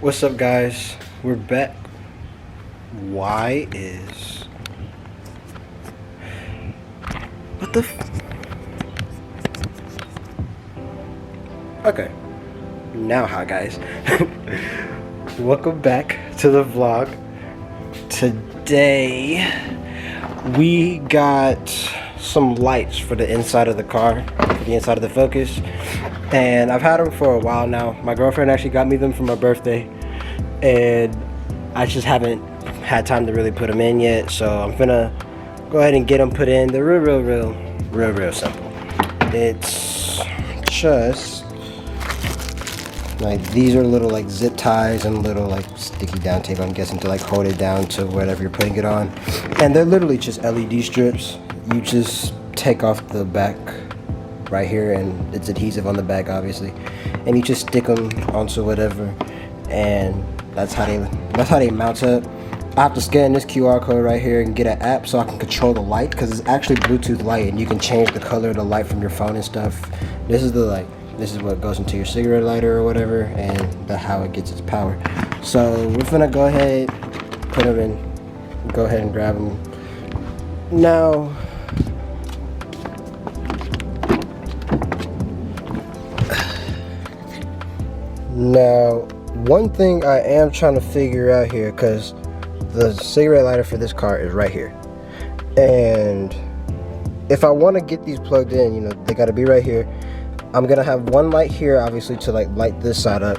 What's up, guys? We're back. Why is what the? Okay. Now, hi, guys. Welcome back to the vlog. Today we got some lights for the inside of the car, for the inside of the Focus, and I've had them for a while now. My girlfriend actually got me them for my birthday, and I just haven't had time to really put them in yet, so I'm gonna go ahead and get them put in. They're real simple. It's just like these are little like zip ties and little like sticky down tape, I'm guessing, to like hold it down to whatever you're putting it on. And they're literally just LED strips. You just take off the back right here, and it's adhesive on the back obviously, and you just stick them onto whatever, and that's how they mount up. I have to scan this QR code right here and get an app so I can control the light, because it's actually Bluetooth light and you can change the color of the light from your phone and stuff. This is what goes into your cigarette lighter or whatever, and how it gets its power. So we're gonna go ahead, put them in, go ahead and grab them. Now, one thing I am trying to figure out here, because the cigarette lighter for this car is right here, and if I want to get these plugged in, they got to be right here. I'm gonna have one light here, obviously, to like light this side up,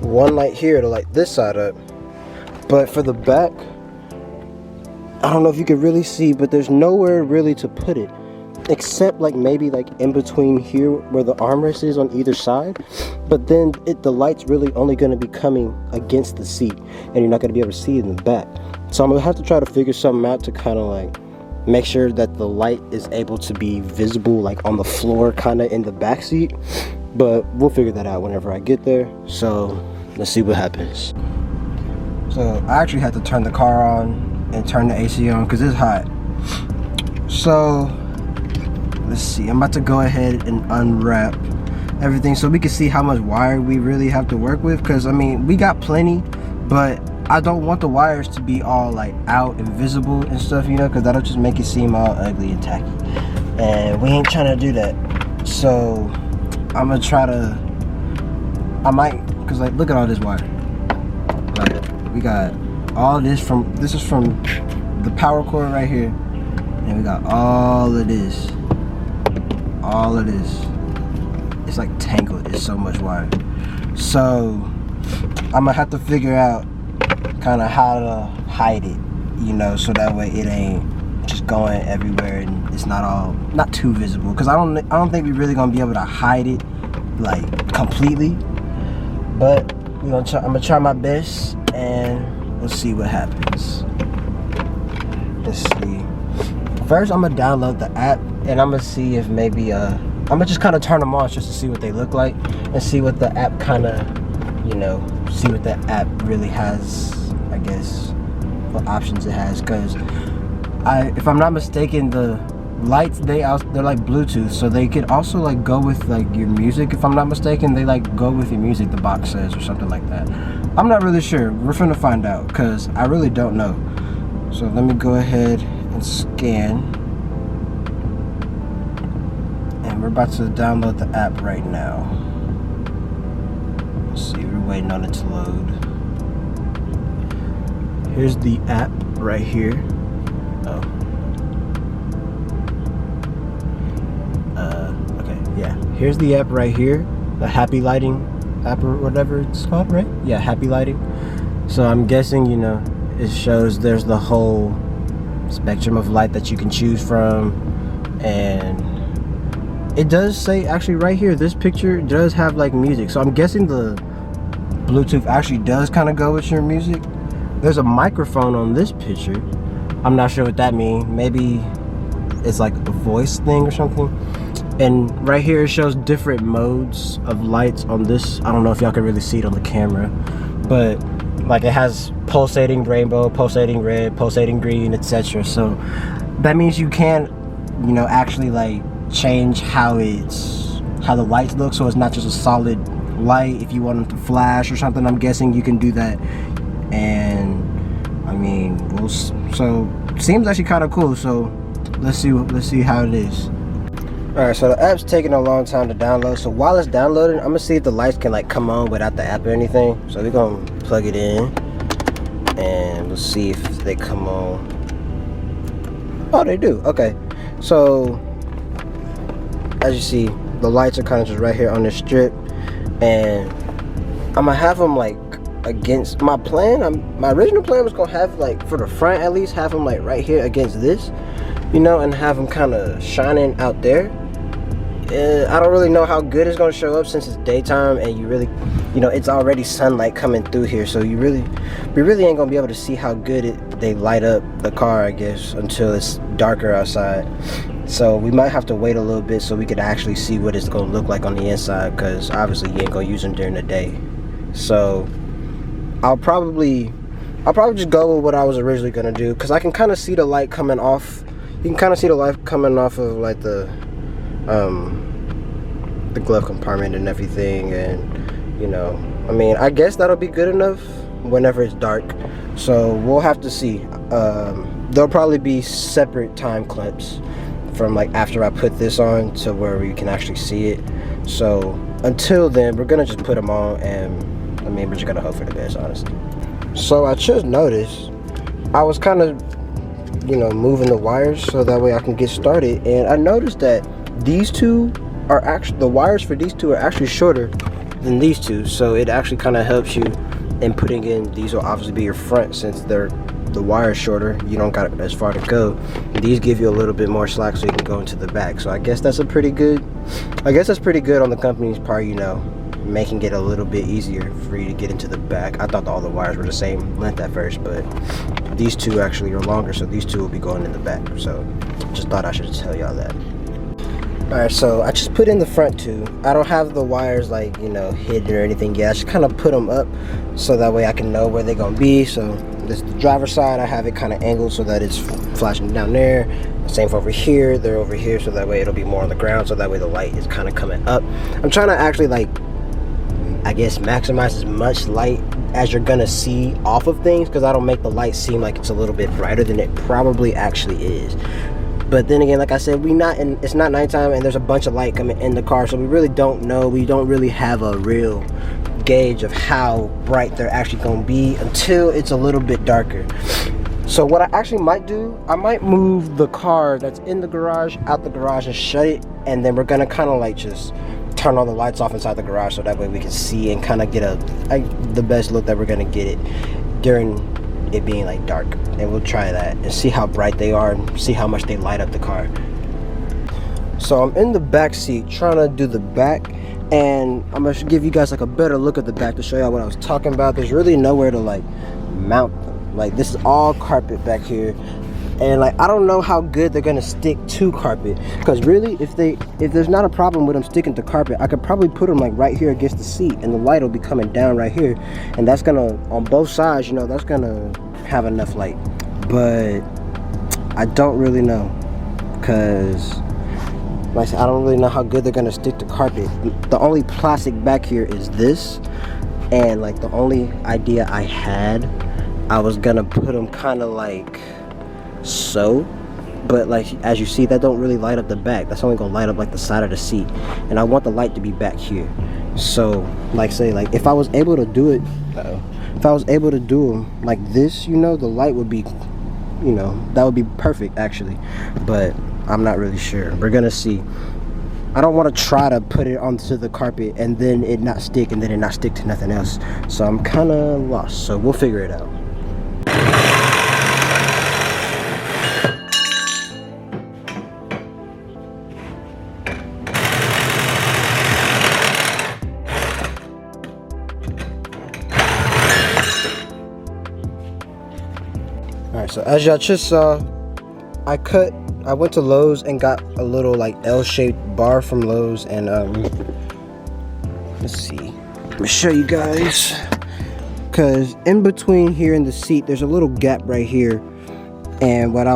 one light here to light this side up, but for the back, I don't know if you can really see, but there's nowhere really to put it, except like maybe like in between here where the armrest is on either side. But then the light's really only going to be coming against the seat, and you're not going to be able to see it in the back. So I'm going to have to try to figure something out to kind of like make sure that the light is able to be visible like on the floor, kind of in the back seat. But we'll figure that out whenever I get there. So let's see what happens. So I actually had to turn the car on and turn the AC on because it's hot. So let's see, I'm about to go ahead and unwrap everything so we can see how much wire we really have to work with, because I mean, we got plenty, but I don't want the wires to be all like out and visible and stuff, because that'll just make it seem all ugly and tacky, and we ain't trying to do that. So I'm gonna try to, because like, look at all this wire. Like, we got all this this is from the power cord right here, and we got all of this. It's like tangled. It's so much wire. So I'm gonna have to figure out kind of how to hide it, so that way it ain't just going everywhere and it's not too visible, because I don't think we're really gonna be able to hide it like completely, but I'm gonna try my best, and we'll see what happens. Let's see. First, I'm gonna download the app, and I'm gonna see if maybe I'm gonna just kind of turn them on just to see what they look like, and see what the app kind of, see what the app really has, I guess, what options it has. Because if I'm not mistaken, the lights, they're like Bluetooth, so they could also like go with like your music. If I'm not mistaken, they like go with your music, the box says, or something like that. I'm not really sure. We're finna find out, because I really don't know. So let me go ahead and scan. And we're about to download the app right now. Let's see, we're waiting on it to load. Here's the app right here. Okay, yeah. Here's the app right here. The Happy Lighting app, or whatever it's called, right? Yeah, Happy Lighting. So I'm guessing, it shows there's the whole spectrum of light that you can choose from, and it does say, actually right here, this picture does have like music, so I'm guessing the Bluetooth actually does kind of go with your music. There's a microphone on this picture. I'm not sure what that means. Maybe it's like a voice thing or something. And right here it shows different modes of lights on this. I don't know if y'all can really see it on the camera, but like it has pulsating rainbow, pulsating red, pulsating green, etc. So that means you can, actually like change how the lights look, so it's not just a solid light if you want them to flash or something. I'm guessing you can do that. And I mean, so seems actually kind of cool. So let's see how it is. All right, so the app's taking a long time to download. So while it's downloading, I'm gonna see if the lights can like come on without the app or anything. So we're gonna plug it in and we'll see if they come on. Oh, they do. Okay, so as you see, the lights are kind of just right here on this strip, and I'm gonna have them like against my plan. My original plan was gonna have like for the front at least have them like right here against this, you know, and have them kind of shining out there. I don't really know how good it's gonna show up since it's daytime and you really, you know, it's already sunlight coming through here, so we really ain't gonna be able to see how good they light up the car, I guess, until it's darker outside. So we might have to wait a little bit so we could actually see what it's gonna look like on the inside, because obviously you ain't gonna use them during the day. So I'll probably just go with what I was originally gonna do, because I can kind of see the light coming off. You can kind of see the light coming off of like the glove compartment and everything, and you know, I mean, I guess that'll be good enough whenever it's dark. So we'll have to see. There'll probably be separate time clips from like after I put this on to where we can actually see it. So until then, we're gonna just put them on, and I mean, we're just gonna hope for the best, honestly. So I just noticed I was kind of, you know, moving the wires so that way I can get started, and I noticed that these two are actually, the wires for these two are actually shorter than these two, so it actually kind of helps you in putting in. These will obviously be your front since the wire is shorter, you don't got as far to go. These give you a little bit more slack so you can go into the back. So I guess that's pretty good on the company's part, you know, making it a little bit easier for you to get into the back. I thought all the wires were the same length at first, but these two actually are longer, so these two will be going in the back. So just thought I should tell y'all that. Alright, so I just put in the front two. I don't have the wires like, you know, hidden or anything yet. I just kind of put them up so that way I can know where they're gonna be. So this is the driver's side. I have it kind of angled so that it's flashing down there. Same for over here. They're over here, so that way it'll be more on the ground, so that way the light is kind of coming up. I'm trying to actually, like, I guess, maximize as much light as you're gonna see off of things, because I don't make the light seem like it's a little bit brighter than it probably actually is. But then again, like I said, it's not nighttime and there's a bunch of light coming in the car, so we really don't know. We don't really have a real gauge of how bright they're actually going to be until it's a little bit darker. So what I actually might do, I might move the car that's in the garage out the garage and shut it, and then we're going to kind of like just turn all the lights off inside the garage so that way we can see and kind of get the best look that we're going to get it during it being like dark. And we'll try that and see how bright they are and see how much they light up the car. So I'm in the back seat trying to do the back, and I'm gonna give you guys like a better look at the back to show y'all what I was talking about. There's really nowhere to like mount them. Like, this is all carpet back here, and like I don't know how good they're gonna stick to carpet, because really if there's not a problem with them sticking to carpet, I could probably put them like right here against the seat, and the light will be coming down right here, and that's gonna, on both sides, you know, that's gonna have enough light. But I don't really know, because like I said, I don't really know how good they're gonna stick to carpet. The only plastic back here is this, and like the only idea I had, I was gonna put them kind of like so, but like as you see, that don't really light up the back. That's only gonna light up like the side of the seat, and I want the light to be back here. So like say, like if I was able to do it, if I was able to do them like this, you know, the light would be, you know, that would be perfect actually, but I'm not really sure. We're gonna see. I don't want to try to put it onto the carpet and then it not stick, and then it not stick to nothing else. So I'm kind of lost, so we'll figure it out. Alright, so as y'all just saw, I went to Lowe's and got a little like L-shaped bar from Lowe's, and let's see, let me show you guys, because in between here and the seat there's a little gap right here, and what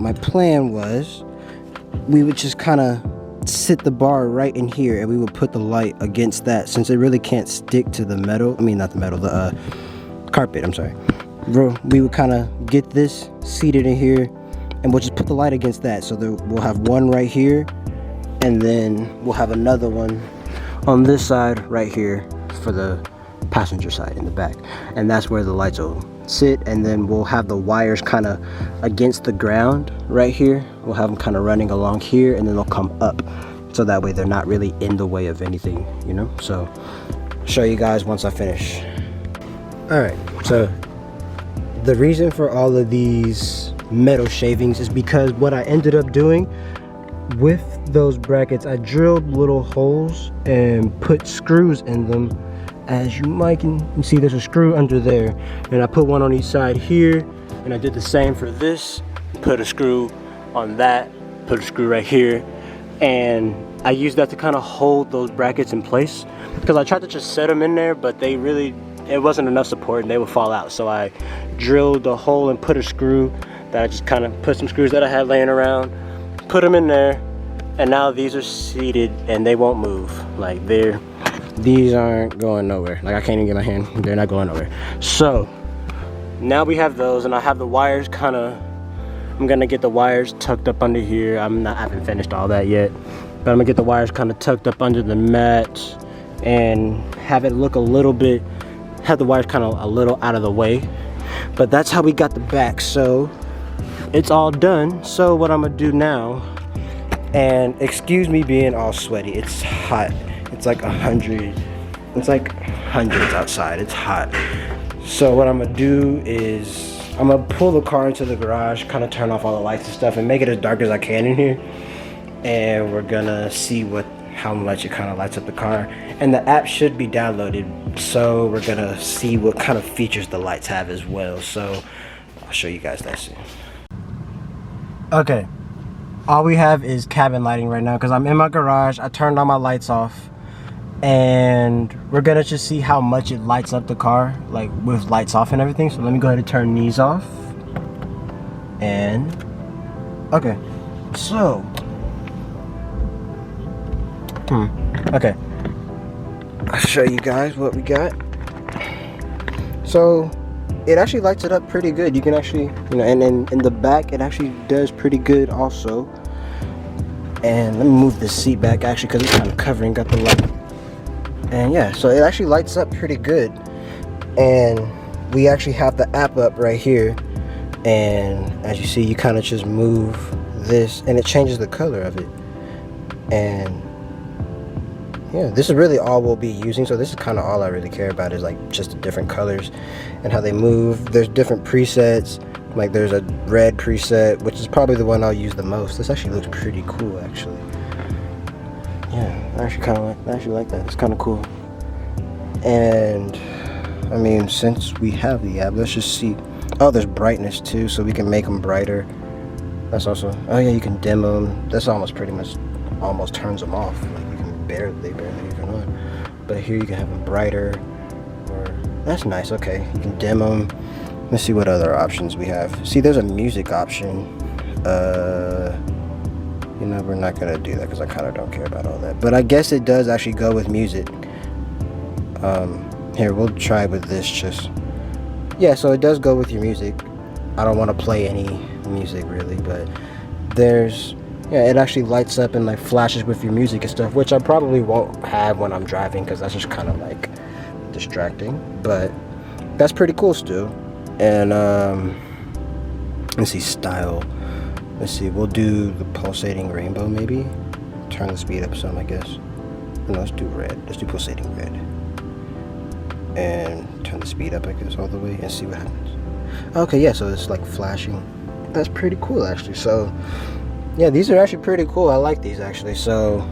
my plan was, we would just kind of sit the bar right in here, and we would put the light against that, since it really can't stick to the metal. I mean, not the metal, the carpet, I'm sorry. We would kind of get this seated in here, and we'll just put the light against that. So we'll have one right here, and then we'll have another one on this side right here for the passenger side in the back, and that's where the lights will sit. And then we'll have the wires kind of against the ground right here. We'll have them kind of running along here, and then they'll come up, so that way they're not really in the way of anything, you know. So I'll show you guys once I finish. All right, so the reason for all of these metal shavings is because what I ended up doing with those brackets, I drilled little holes and put screws in them. As you might can see, there's a screw under there, and I put one on each side here, and I did the same for this. Put a screw on that, put a screw right here, and I used that to kind of hold those brackets in place, because I tried to just set them in there, but it wasn't enough support and they would fall out. So I drilled a hole and put a screw that I just kind of put some screws that I had laying around, put them in there, and now these are seated and they won't move. Like these aren't going nowhere. Like I can't even get my hand, they're not going nowhere. So now we have those, and I have the wires I'm gonna get the wires tucked up under here. I haven't finished all that yet, but I'm gonna get the wires kind of tucked up under the mat and have it look have the wires kind of a little out of the way. But that's how we got the back. So it's all done. So what I'm gonna do now, and excuse me being all sweaty, it's hot. It's like 100, it's like hundreds outside, it's hot. So what I'm gonna do is I'm gonna pull the car into the garage, kind of turn off all the lights and stuff, and make it as dark as I can in here. And we're gonna see how much it kind of lights up the car. And the app should be downloaded, so we're gonna see what kind of features the lights have as well. So I'll show you guys that soon. Okay, all we have is cabin lighting right now because I'm in my garage. I turned all my lights off, and we're gonna just see how much it lights up the car, like with lights off and everything. So let me go ahead and turn these off. And okay, so okay, I'll show you guys what we got. So it actually lights it up pretty good. You can actually, and then in the back it actually does pretty good also. And let me move the seat back actually, because it's kind of covering, got the light. And yeah, so it actually lights up pretty good. And we actually have the app up right here, and as you see, you kind of just move this and it changes the color of it. And yeah, this is really all we'll be using. So this is kind of all I really care about, is like just the different colors and how they move. There's different presets. Like there's a red preset, which is probably the one I'll use the most. This actually looks pretty cool actually. Yeah, I actually like that. It's kind of cool. And I mean, since we have the app, let's just see. Oh, there's brightness too, so we can make them brighter. That's also, oh yeah, you can dim them. That's almost pretty much almost turns them off. Like you can barely even on. But here you can have them brighter, or that's nice. Okay, you can dim them. Let's see what other options we have. See, there's a music option. We're not gonna do that because I kind of don't care about all that. But I guess it does actually go with music. Here, we'll try with this just. Yeah, so it does go with your music. I don't want to play any music really, but it actually lights up and like flashes with your music and stuff, which I probably won't have when I'm driving because that's just kind of like distracting. But that's pretty cool still. And let's see, style. Let's see, we'll do the pulsating rainbow maybe. Turn the speed up some, I guess. No, let's do red. Let's do pulsating red. And turn the speed up, I guess, all the way and see what happens. Okay, yeah, so it's like flashing. That's pretty cool actually. So yeah, these are actually pretty cool. I like these actually. So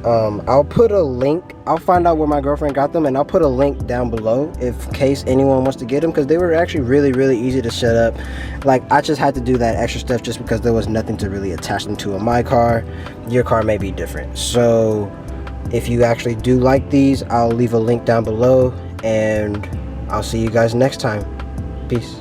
I'll put a link. I'll find out where my girlfriend got them, and I'll put a link down below in case anyone wants to get them, because they were actually really easy to set up. Like I just had to do that extra stuff just because there was nothing to really attach them to in my car. Your car may be different. So if you actually do like these, I'll leave a link down below, and I'll see you guys next time. Peace.